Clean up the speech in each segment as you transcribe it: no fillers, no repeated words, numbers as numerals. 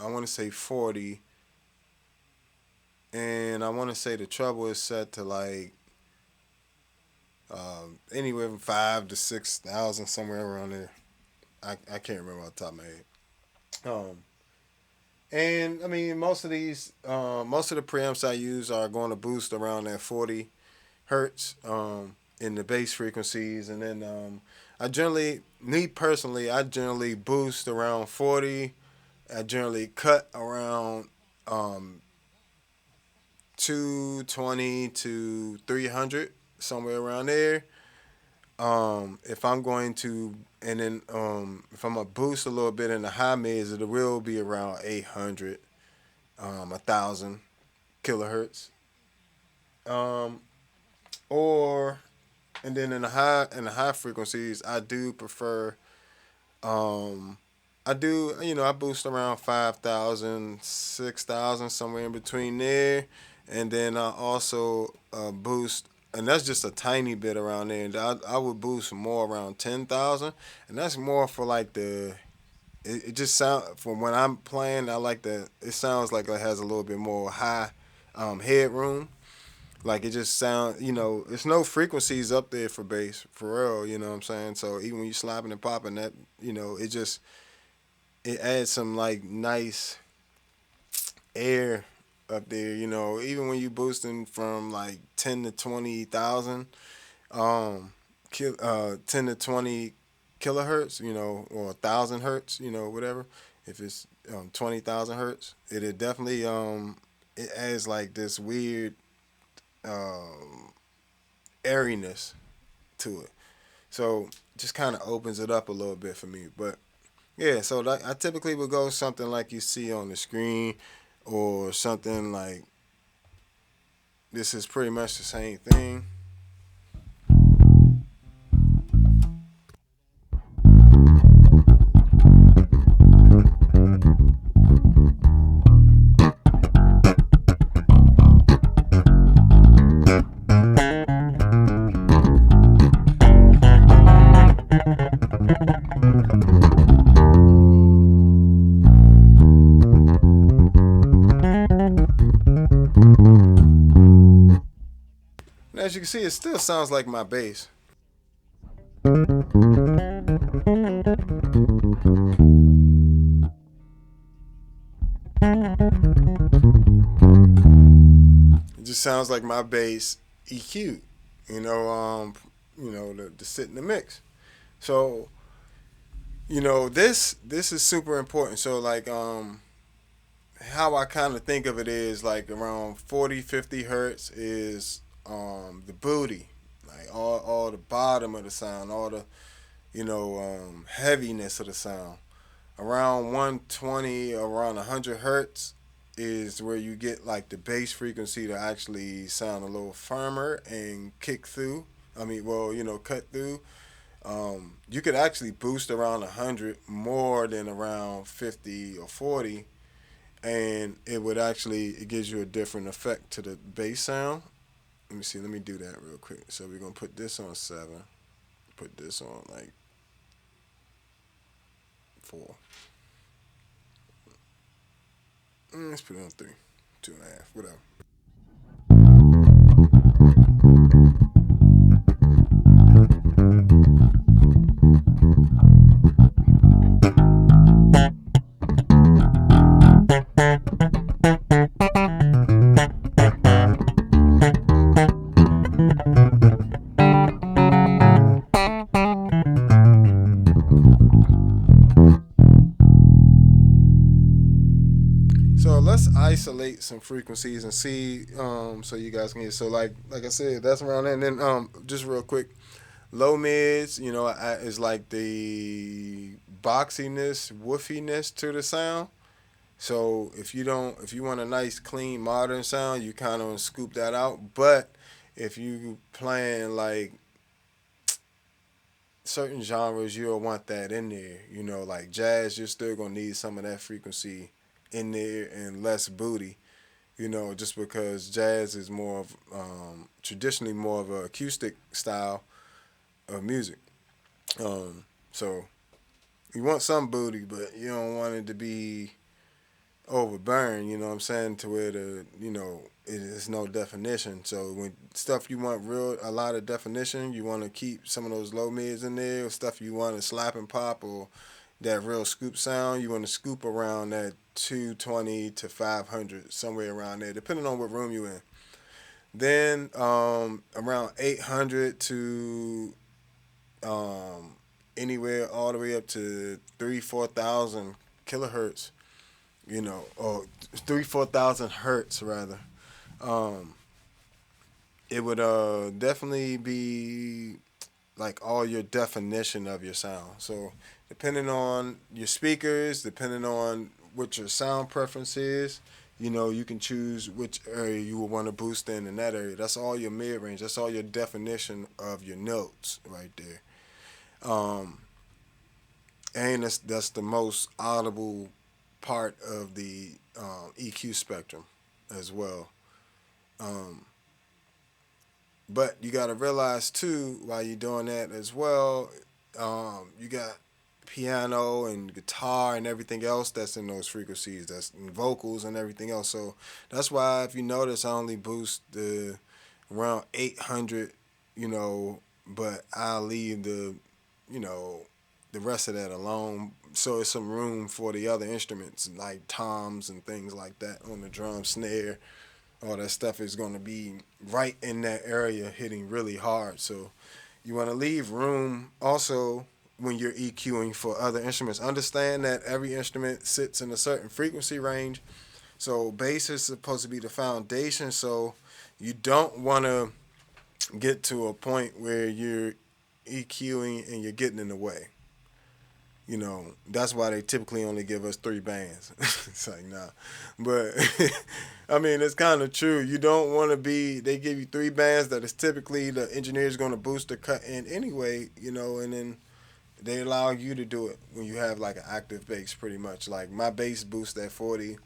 I want to say 40, and I want to say the treble is set to like anywhere from 5 to 6,000, somewhere around there. I can't remember off the top of my head. Um, and I mean, most of the preamps I use are going to boost around that 40 hertz in the bass frequencies, and then me personally, I generally boost around 40. I generally cut around um, 220 to 300, somewhere around there. If I'm going to, and then if I'm gonna boost a little bit in the high mids, it will be around 800, 1,000 kilohertz. Um, or and then in the high frequencies, I do prefer. Um, I do, I boost around 5,000, 6,000, somewhere in between there, and then I also boost, and that's just a tiny bit around there. And I would boost more around 10,000, and that's more for like the. It just sound from when I'm playing. I like that. It sounds like it has a little bit more high headroom. Like it just sound, it's no frequencies up there for bass for real. You know what I'm saying? So even when you slapping and popping that, it adds some like nice air up there. Even when you boosting from like 10 to 20,000, 10 to 20 kilohertz, or 1,000 hertz, whatever. If it's 20,000 hertz, it definitely it adds like this weird um, airiness to it. So just kind of opens it up a little bit for me. But yeah, so I typically would go something like you see on the screen, or something like this is pretty much the same thing. And as you can see, it still sounds like my bass. It just sounds like my bass EQ. You know, to sit in the mix. So this is super important. So like how I kind of think of it is like around 40, 50 hertz is the booty, like all the bottom of the sound, all the heaviness of the sound. Around 120, around 100 hertz is where you get like the bass frequency to actually sound a little firmer and kick through. I mean, well, cut through. You could actually boost around 100 more than around 50 or 40, and it gives you a different effect to the bass sound. Let me see. Let me do that real quick. So we're gonna put this on 7. Put this on like 4. Let's put it on 3, 2.5, whatever. So let's isolate some frequencies and see, so you guys can hear. So like I said, that's around there. And then just real quick, low mids, is like the boxiness, woofiness to the sound. So if you want a nice, clean, modern sound, you kind of scoop that out. But if you playing like certain genres, you'll want that in there. Like jazz, you're still gonna need some of that frequency in there and less booty. Just because jazz is more of traditionally more of an acoustic style of music. So you want some booty, but you don't want it to be overburn, you know what I'm saying, to where it is no definition. So when stuff you want a lot of definition, you want to keep some of those low mids in there, or stuff you want to slap and pop, or that real scoop sound, you want to scoop around that 220 to 500, somewhere around there, depending on what room you in. Then around 800 to anywhere all the way up to 3-4,000 kilohertz, or 3-4,000 hertz rather. Um, it would definitely be like all your definition of your sound. So depending on your speakers, depending on what your sound preference is, you can choose which area you will want to boost in that area. That's all your mid range. That's all your definition of your notes right there. Um, and that's the most audible part of the EQ spectrum as well. Um, but you got to realize too, while you're doing that as well, you got piano and guitar and everything else that's in those frequencies, that's in vocals and everything else. So that's why, if you notice, I only boost around 800, but I'll leave you know, the rest of that alone. So it's some room for the other instruments like toms and things like that on the drum, snare. All that stuff is going to be right in that area, hitting really hard. So you want to leave room also when you're EQing for other instruments. Understand that every instrument sits in a certain frequency range. So bass is supposed to be the foundation. So you don't want to get to a point where you're EQing and you're getting in the way. That's why they typically only give us 3 bands. It's like, nah. But, I mean, it's kind of true. You don't want to they give you 3 bands that is typically the engineer's going to boost the cut in anyway, and then they allow you to do it when you have like an active bass pretty much. Like my bass boosts at 40,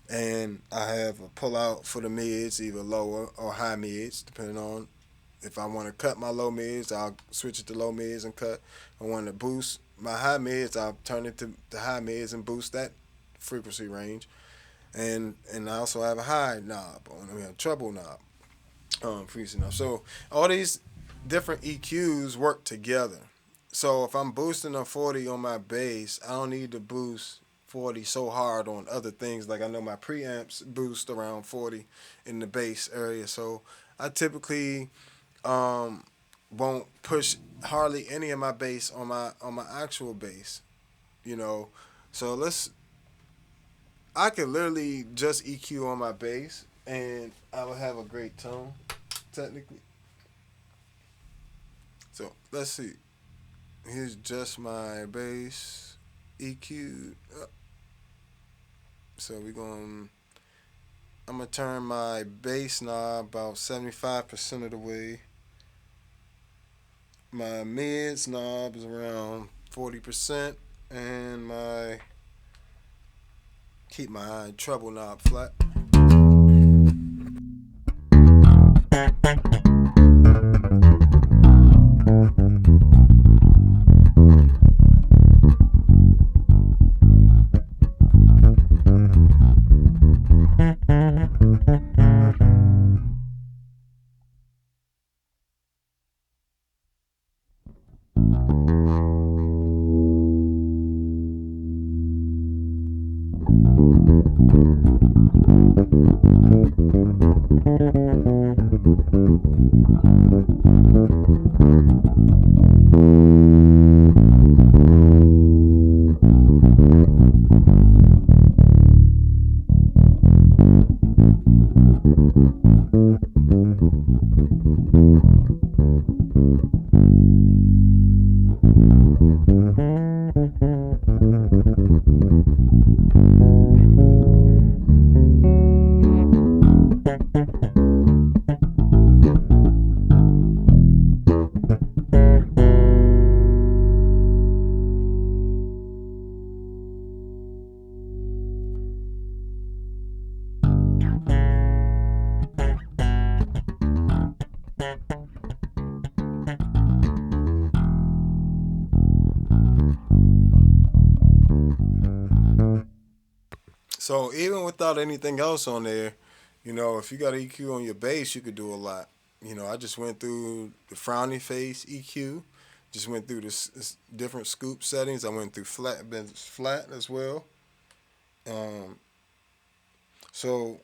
and I have a pull out for the mids, either lower or high mids, depending on if I want to cut my low mids, I'll switch it to low mids and cut. I want to boost my high mids, I'll turn it to high mids and boost that frequency range. And I also have a high knob, a treble knob, frequency knob. So all these different EQs work together. So if I'm boosting a 40 on my bass, I don't need to boost 40 so hard on other things. Like I know my preamps boost around 40 in the bass area. So I typically won't push hardly any of my bass on my actual bass, So I could literally just EQ on my bass and I would have a great tone, technically. So let's see. Here's just my bass EQ. So I'm gonna turn my bass knob about 75% of the way. My mids knob is around 40%, and keep my treble knob flat. So even without anything else on there, if you got EQ on your bass, you could do a lot. I just went through the frowny face EQ, just went through the different scoop settings. I went through been flat as well. Um, so